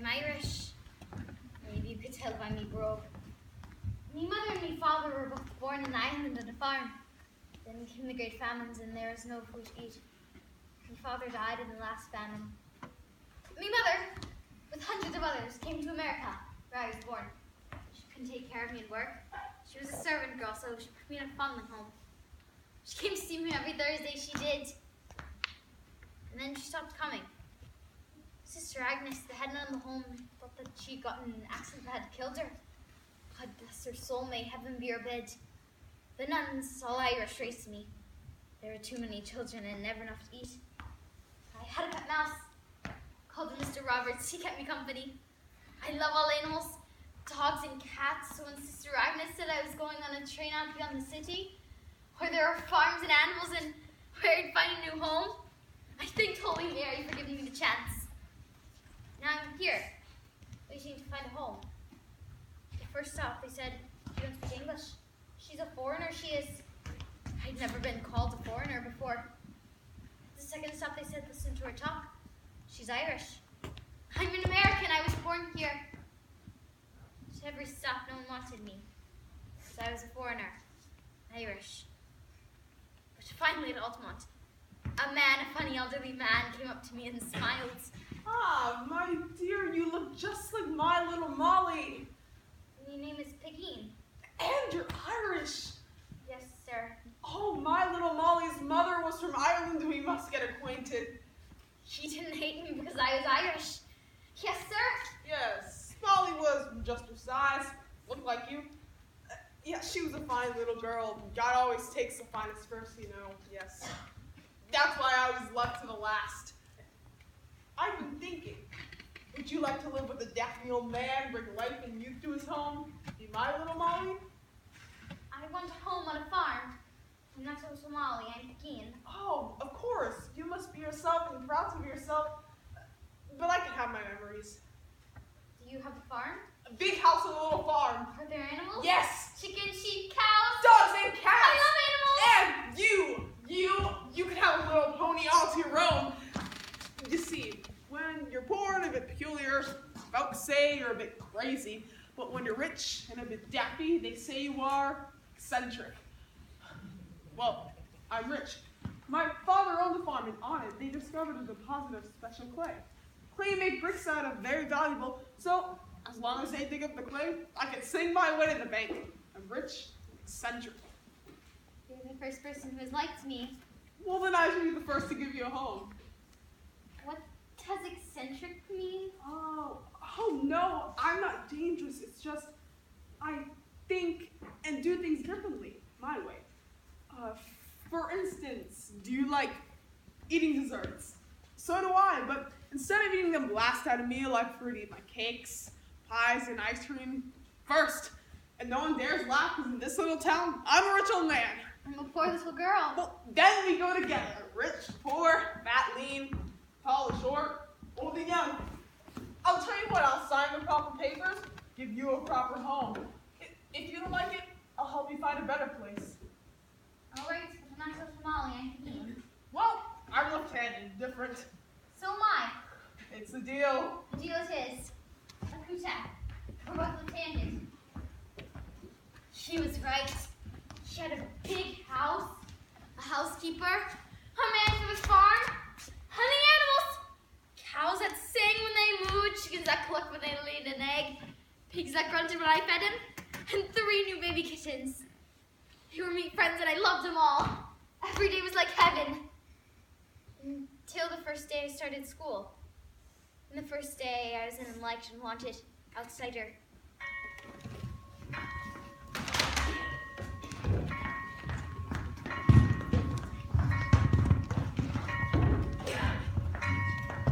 Irish. Maybe you could tell by me brogue. Me mother and me father were both born in Ireland on a farm. Then came the great famines and there was no food to eat. My father died in the last famine. Me mother, with hundreds of others, came to America, where I was born. She couldn't take care of me at work. She was a servant girl, so she put me in a family home. She came to see me every Thursday, she did. And then she stopped coming. Sister Agnes, the head nun of the home, thought that she'd gotten an accident that had killed her. God bless her soul, may heaven be her bed. The nuns, all Irish, raised me. There were too many children and never enough to eat. I had a pet mouse called Mr. Roberts. He kept me company. I love all animals, dogs and cats. So when Sister Agnes said I was going on a train out beyond the city, where there are farms and animals and where I'd find a new home, I thanked Holy Mary for giving me the chance. Now I'm here, waiting to find a home. The first stop, they said, she don't speak English. She's a foreigner, she is. I'd never been called a foreigner before. The second stop, they said, listen to her talk. She's Irish. I'm an American, I was born here. At every stop, no one wanted me, because I was a foreigner, Irish. But finally at Altamont, a funny elderly man, came up to me and smiled. Ah, my dear, you look just like my little Molly. And your name is Pegeen. And you're Irish. Yes, sir. Oh, my little Molly's mother was from Ireland. We must get acquainted. She didn't hate me because I was Irish. Yes, sir. Yes, Molly was just her size, looked like you. Yeah, she was a fine little girl. God always takes the finest first, you know. Yes. That's why I was left to the last. I've been thinking, would you like to live with a daffy old man, bring life and youth to his home? Be my little Molly? I want a home on a farm. I'm not so Somali, I'm Pegeen. Oh, of course. You must be yourself and proud of yourself. But I can have my memories. Do you have a farm? A big house and a little farm. Are there animals? Yes! Chickens, sheep, cows? Dogs and cats! I love animals! And you can have a little pony all to your own. You see, when you're poor and a bit peculiar, folks say you're a bit crazy. But when you're rich and a bit daffy, they say you are eccentric. Well, I'm rich. My father owned a farm, and on it, they discovered a deposit of special clay. Clay made bricks out of very valuable, so as long as they dig up the clay, I can sing my way to the bank. I'm rich, eccentric. You're the first person who has liked me. Well, then I should be the first to give you a home. What does eccentric mean? Oh no, I'm not dangerous. It's just I think and do things differently, my way. For instance, do you like eating desserts? So do I, but instead of eating them last at a meal, I prefer to eat my cakes, pies, and ice cream first. And no one dares laugh because in this little town, I'm a rich old man. I'm a poor little girl. Well, then we go together. Rich, poor, fat, lean, tall, short, old and young. I'll tell you what, I'll sign the proper papers, give you a proper home. If you don't like it, I'll help you find a better place. All right, but I'm not so Somali, I'm Pegeen. Well, I'm left-handed, different. So am I. It's a deal. The deal it is. A kutak. We're both left-handed. She was right. She had a big house, a housekeeper, a man for the farm, hunting animals, cows that sang when they mooed, chickens that clucked when they laid an egg, pigs that grunted when I fed him, and 3 new baby kittens. They were meat friends and I loved them all. Every day was like heaven. Until the first day I started school. And the first day I was an unliked and wanted outsider.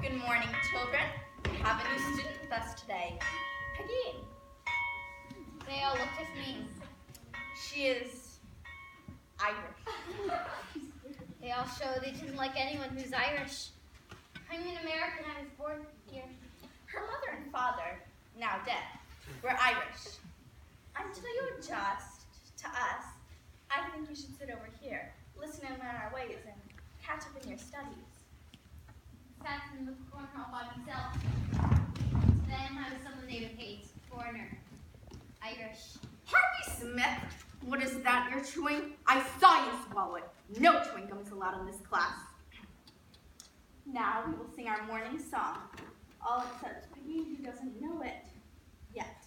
Good morning, children. We have a new student with us today, Pegeen. They all looked at me. She is Irish. They all show they didn't like anyone who's Irish. I'm an American, I was born here. Her mother and father, now dead, were Irish. Until you adjust to us, I think you should sit over here, listen and learn our ways, and catch up in your studies. Sat in the corner all by himself. then I was someone they would hate. Foreigner. Irish. Harvey Smith, what is that you're chewing? I saw you swallow it. No chewing gum is allowed in this class. Now we will sing our morning song, all except Pegeen, who doesn't know it yet.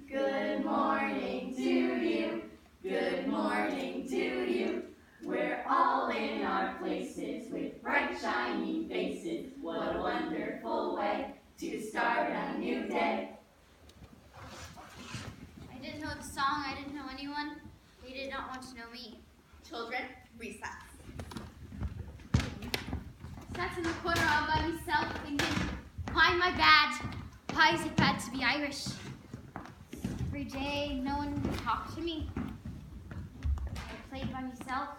Good morning to you. Good morning to you. We're all in our places with bright, shiny faces. What a wonderful way to start a new day. I didn't know the song. I didn't know anyone. They did not want to know me. Children, recess. Sat in the corner all by myself thinking, why am I bad? Why is it bad to be Irish? Every day, no one would talk to me. I played by myself.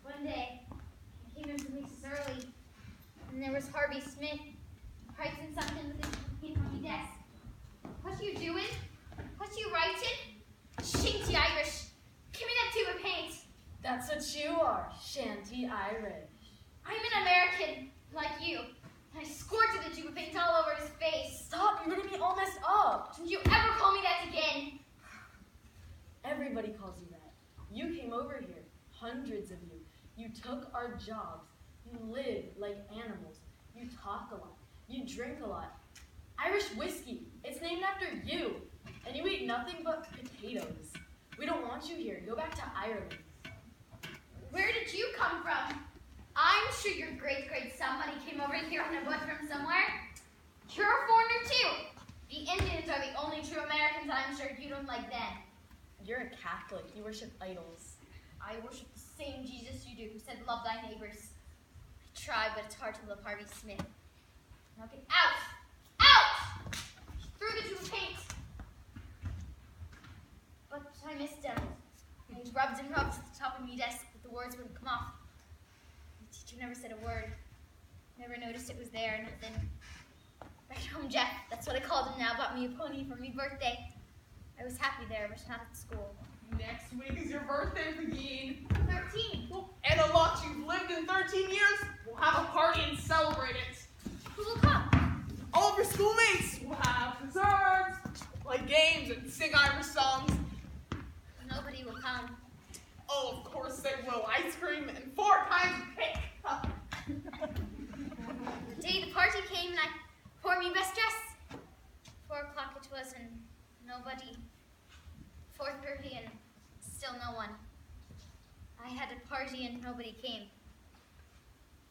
One day, I came into Lisa's early, and there was Harvey Smith writing something with his paper on my desk. What are you doing? What are you writing? Shanty Irish. Give me that tube of paint. That's what you are, Shanty Irish. I'm an American, like you. And I squirted the tube of paint all over his face. Stop, you're getting me all messed up. Don't you ever call me that again. Everybody calls you that. You came over here, hundreds of you. You took our jobs. You live like animals. You talk a lot. You drink a lot. Irish whiskey, it's named after you. And you eat nothing but potatoes. We don't want you here. Go back to Ireland. Where did you come from? I'm sure your great somebody came over here on a boat from somewhere. You're a foreigner too. The Indians are the only true Americans. I'm sure you don't like them. You're a Catholic. You worship idols. I worship the same Jesus you do, who said, love thy neighbors. I try, but it's hard to love Harvey Smith. Now get out! Out! He threw the tube of paint. But I missed him. I rubbed and rubbed at the top of my desk, but the words wouldn't come off. The teacher never said a word. Never noticed it was there, nothing. Right home, Jeff, that's what I called him now, bought me a pony for my birthday. I was happy there, but not at school. Next week is your birthday, Pegeen. 13. Well, and a lot you've lived in 13 years. We'll have a party and celebrate it. Who will come? All of your schoolmates will have desserts, play games, and sing Irish songs. Nobody will come. Oh, of course they will. Ice cream and 4 kinds of cake. The day the party came and I wore my best dress. 4 o'clock it was and nobody. 4:30 and still no one. I had a party and nobody came.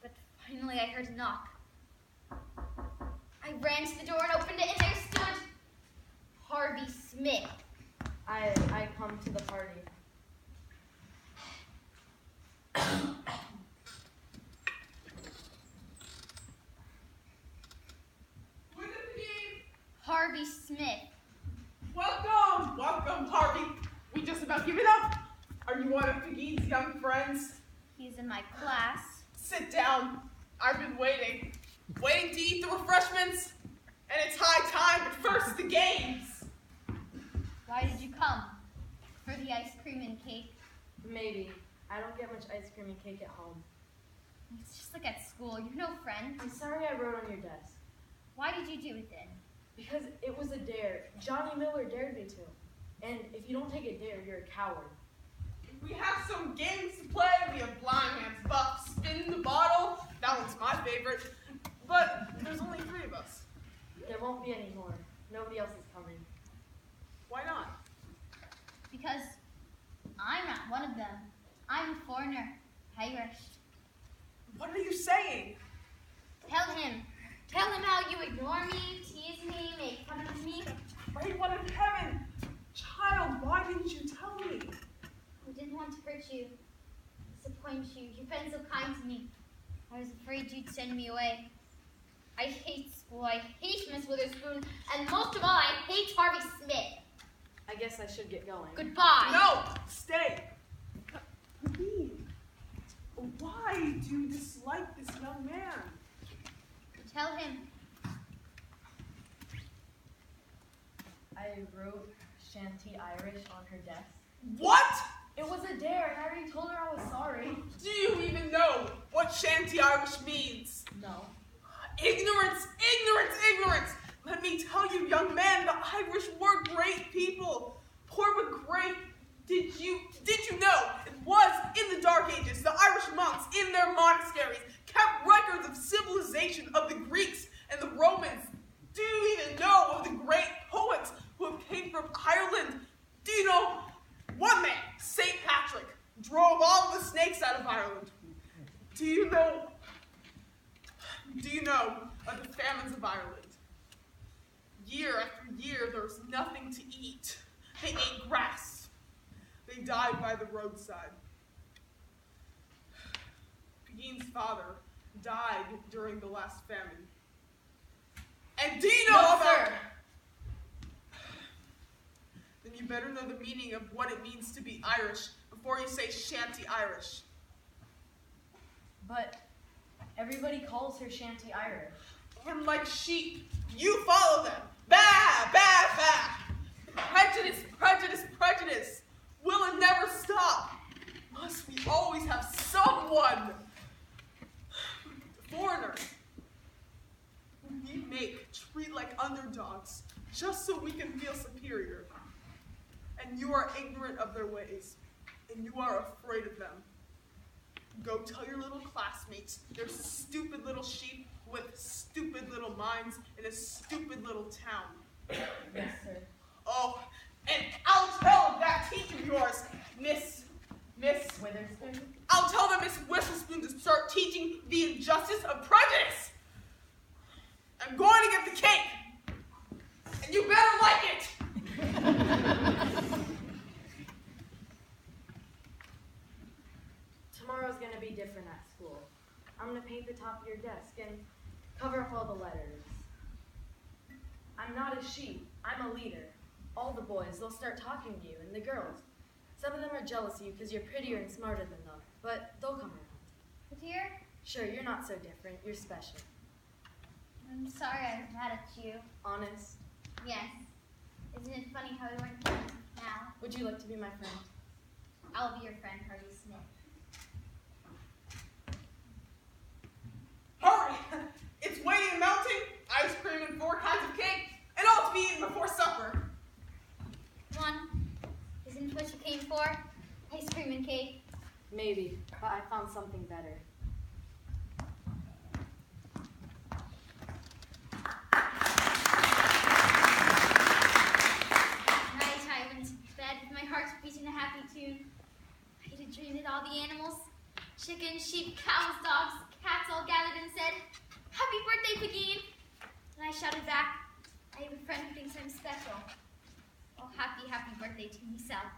But finally I heard a knock. I ran to the door and opened it and there stood Harvey Smith. I come to the party. Who is it, Pegeen? Harvey Smith. Welcome, welcome, Harvey. We just about given up. Are you one of Pegeen's young friends? He's in my class. Sit down. I've been waiting to eat the refreshments, and it's high time. But first, the games. Why did you come? For the ice cream and cake. Maybe. I don't get much ice cream and cake at home. It's just like at school. You're no friend. I'm sorry I wrote on your desk. Why did you do it then? Because it was a dare. Johnny Miller dared me to. And if you don't take a dare, you're a coward. We have some games to play. We have blind man's buff, spin the bottle. That one's my favorite. But there's only 3 of us. There won't be any more. Nobody else is coming. Why not? Because I'm not one of them. I'm a foreigner, Irish. What are you saying? Tell him. Tell him how you ignore me, tease me, make fun of me. Great one in heaven. Child, why didn't you tell me? I didn't want to hurt you, disappoint you. You've been so kind to me. I was afraid you'd send me away. I hate school. I hate Miss Witherspoon. And most of all, I hate Harvey Smith. I guess I should get going. Goodbye. No, stay. Pegeen, why do you dislike this young man? Tell him. I wrote Shanty Irish on her desk. What? It was a dare, and I already told her I was sorry. Do you even know what what Shanty Irish means? No. Ignorance, ignorance, ignorance. Let me tell you, young man, the Irish were great people. Poor but great. Did you know it was in the Dark Ages, the Irish monks in their monasteries kept records of civilization of the Greeks and the Romans? Do you even know of the great poets who came from Ireland? Do you know one man, St. Patrick, drove all the snakes out of Ireland? Do you know of the famines of Ireland? Year after year, there was nothing to eat. They ate grass. They died by the roadside. Pegeen's father died during the last famine. And do you know No, about... sir. Then you better know the meaning of what it means to be Irish before you say Shanty Irish. But everybody calls her Shanty Irish. And like sheep, you follow them. Bah, bah, bah. Prejudice, prejudice, prejudice. Will it never stop? Must we always have someone? Foreigners. We treat like underdogs, just so we can feel superior. And you are ignorant of their ways, and you are afraid of them. Go tell your little classmates they're stupid little sheep with stupid little minds in a stupid little town. Yes, sir. Oh, and I'll tell that teacher of yours, Miss Witherspoon? I'll tell them Miss Witherspoon to start teaching the injustice of prejudice. I'm going to get the cake, and you better like it. Tomorrow's gonna be different at school. I'm gonna paint the top of your desk and cover up all the letters. I'm not a sheep, I'm a leader. All the boys, they'll start talking to you, and the girls. Some of them are jealous of you because you're prettier and smarter than them, but they'll come around. Dear, Sure, you're not so different, you're special. I'm sorry I'm mad at you. Honest. Yes. Isn't it funny how we weren't friends now? Would you like to be my friend? I'll be your friend, Harvey Smith. Hurry! It's waiting and melting, ice cream and 4 kinds of cake, and all to be eaten before supper. One, isn't what you came for? Ice cream and cake. Maybe, but I found something better. Night I went to bed with my heart beating a happy tune. I had a dream that all the animals, chickens, sheep, cows, dogs, cats all gathered and said, "Happy birthday, Pegeen!" And I shouted back, "I have a friend who thinks I'm special." Oh, happy, happy birthday to myself.